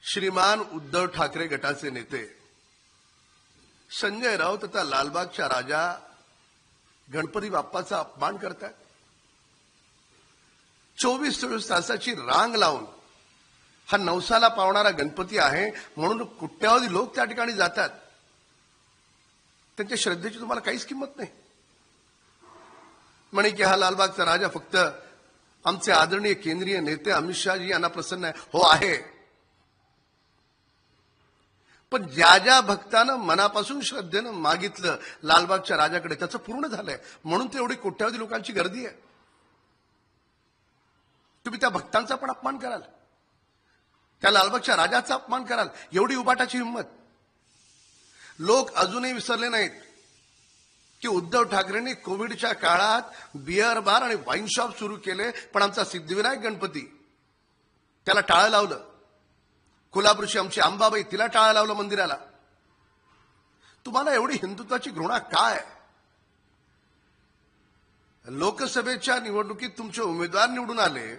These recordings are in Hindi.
श्रीमान उद्धव ठाकरे गटाचे नेते संजय राऊत तथा लालबागच्या राजा गणपती बाप्पाचा अपमान करतात। 24 तासाची रांग लावून हा नवसाला पावणारा गणपती आहे म्हणून कोट्यावधी लोक त्या ठिकाणी जातात। त्यांच्या श्रद्धेची तुम्हाला काहीच किंमत नाही। म्हणे की हा लालबागचा राजा फक्त आमचे आदरणीय केंद्रीय नेते अमित शहाजी यांना प्रसन्न आहे। हो आहे, पण ज्या भक्तानं मनापासून श्रद्धेनं मागितलं लालबागच्या राजाकडे त्याचं पूर्ण झालंय, म्हणून ते एवढी कोट्यावधी लोकांची गर्दी आहे। तुम्ही त्या भक्तांचा पण अपमान कराल, त्या लालबागच्या राजाचा अपमान कराल, एवढी उबाटाची हिंमत। लोक अजूनही विसरले नाहीत की उद्धव ठाकरेंनी कोविडच्या काळात बिअर बार आणि वाईन शॉप सुरू केले, पण आमचा सिद्धिविनायक गणपती त्याला टाळं लावलं। कोल्हापूरची आमची अंबाबाई तिला टाळं लावलं मंदिराला। तुम्हाला एवढी हिंदुत्वाची घृणा काय? लोकसभेच्या निवडणुकीत तुमचे उमेदवार निवडून आले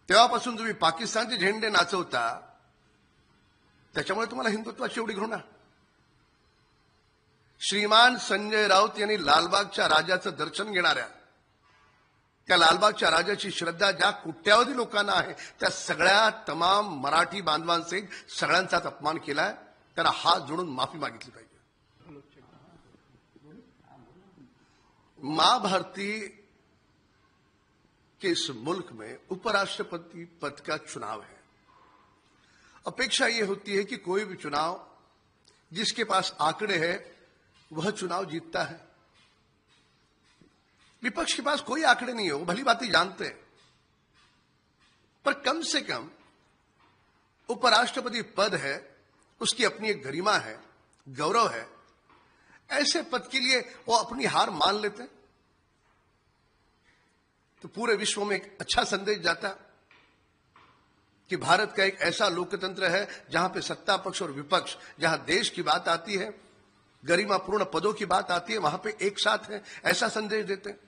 तेव्हापासून तुम्ही पाकिस्तानचे झेंडे नाचवता, त्याच्यामुळे तुम्हाला हिंदुत्वाची एवढी घृणा। श्रीमान संजय राऊत यांनी लालबागच्या राजाचं दर्शन घेणाऱ्या त्या लालबागच्या राजाची श्रद्धा ज्या कोट्यावधी लोकांना आहे त्या सगळ्या तमाम मराठी बांधवांसहित सगळ्यांचाच अपमान केलाय। त्याला हात जोडून माफी मागितली पाहिजे। मां भारती के इस मुल्क में उपराष्ट्रपति पद का चुनाव है। अपेक्षा यह होती है कि कोई भी चुनाव जिसके पास आंकड़े हैं वह चुनाव जीतता है। विपक्ष के पास कोई आंकड़े नहीं है, वो भली बात ही जानते हैं, पर कम से कम उपराष्ट्रपति पद है, उसकी अपनी एक गरिमा है, गौरव है। ऐसे पद के लिए वो अपनी हार मान लेते हैं तो पूरे विश्व में एक अच्छा संदेश जाता कि भारत का एक ऐसा लोकतंत्र है जहां पे सत्ता पक्ष और विपक्ष, जहां देश की बात आती है, गरिमापूर्ण पदों की बात आती है, वहां पे एक साथ है, ऐसा संदेश देते हैं।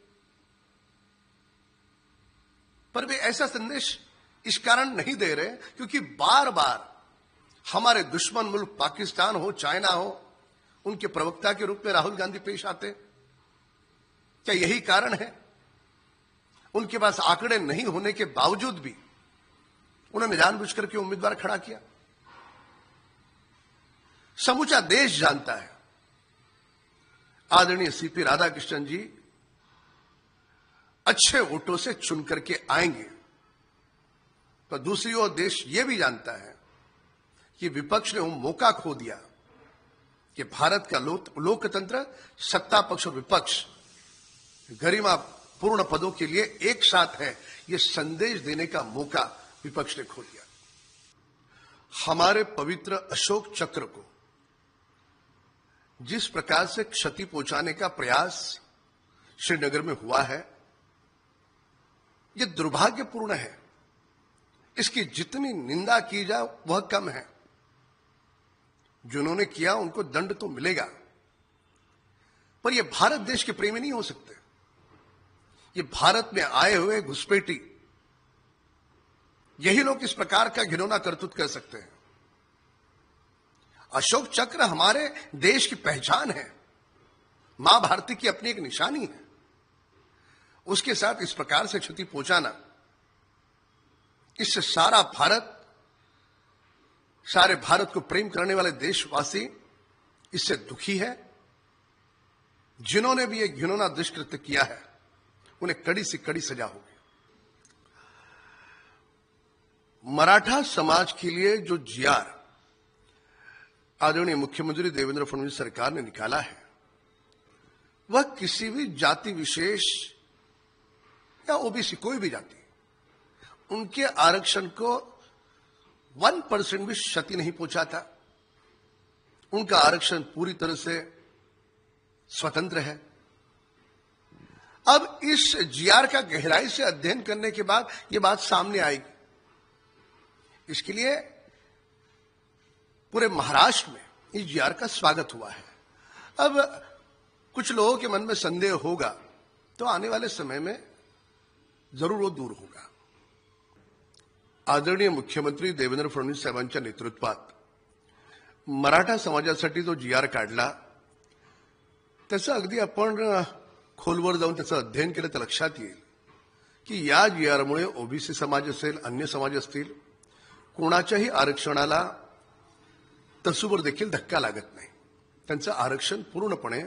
पर वे ऐसा संदेश इस कारण नहीं दे रहे क्योंकि बार बार हमारे दुश्मन मुल्क पाकिस्तान हो, चाइना हो, उनके प्रवक्ता के रूप में राहुल गांधी पेश आते। क्या यही कारण है? उनके पास आंकड़े नहीं होने के बावजूद भी उन्होंने जानबूझ करके उम्मीदवार खड़ा किया। समूचा देश जानता है आदरणीय सीपी राधाकृष्णन जी अच्छे वोटों से चुन करके आएंगे, पर दूसरी ओर देश यह भी जानता है कि विपक्ष ने वो मौका खो दिया कि भारत का लोकतंत्र सत्ता पक्ष और विपक्ष गरिमा पूर्ण पदों के लिए एक साथ है, ये संदेश देने का मौका विपक्ष ने खो दिया। हमारे पवित्र अशोक चक्र को जिस प्रकार से क्षति पहुंचाने का प्रयास श्रीनगर में हुआ है, यह दुर्भाग्यपूर्ण है। इसकी जितनी निंदा की जाए वह कम है। जिन्होंने किया उनको दंड तो मिलेगा, पर यह भारत देश के प्रेमी नहीं हो सकते। ये भारत में आए हुए घुसपैठी, यही लोग इस प्रकार का घिनौना करतूत कर सकते हैं। अशोक चक्र हमारे देश की पहचान है, मां भारती की अपनी एक निशानी है। उसके साथ इस प्रकार से क्षति पहुंचाना, इससे सारा भारत को प्रेम करने वाले देशवासी इससे दुखी है। जिन्होंने भी ये घिनौना दुष्कृत्य किया है उन्हें कड़ी से कड़ी सजा होगी। मराठा समाज के लिए जो जीआर आदरणीय मुख्यमंत्री देवेंद्र फडणवीस सरकार ने निकाला है, वह किसी भी जाति विशेष या ओबीसी, कोई भी जाति, उनके आरक्षण को 1% भी क्षति नहीं पहुंचाता। उनका आरक्षण पूरी तरह से स्वतंत्र है। अब इस जीआर का गहराई से अध्ययन करने के बाद यह बात सामने आएगी। इसके लिए पूरे महाराष्ट्र में इस जीआर का स्वागत हुआ है। अब कुछ लोगों के मन में संदेह होगा तो आने वाले समय में जरूर वो दूर होगा। आदरणीय मुख्यमंत्री देवेंद्र फडणवीस साहेबांच्या नेतृत्वात मराठा समाजासाठी जो जी आर काढला त्याचं अगदी आपण खोलवर जाऊन त्याचं अध्ययन केलं तर लक्षात येईल की या जी आरमुळे ओबीसी समाज असेल, अन्य समाज असतील, कोणाच्याही आरक्षणाला तसूवर देखील धक्का लागत नाही. त्यांचं आरक्षण पूर्णपणे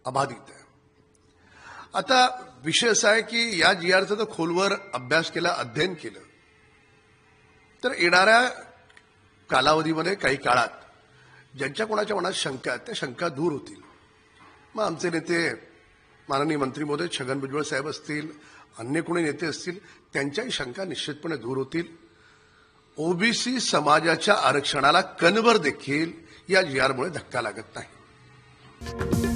अबाधित आहे. आता विषय असा आहे की या जी आरचा जर खोलवर अभ्यास केला, अध्ययन केलं, तर येणाऱ्या कालावधीमध्ये काही काळात ज्यांच्या कोणाच्या मनात शंका आहेत त्या शंका दूर होतील. मग आमचे नेते माननीय मंत्री महोदय छगन भुजबळ साहेब असतील, अन्य कोणी नेते असतील, त्यांच्याही शंका निश्चितपणे दूर होतील. ओबीसी समाजाच्या आरक्षणाला कणभर देखील या जी आरमुळे धक्का लागत नाही.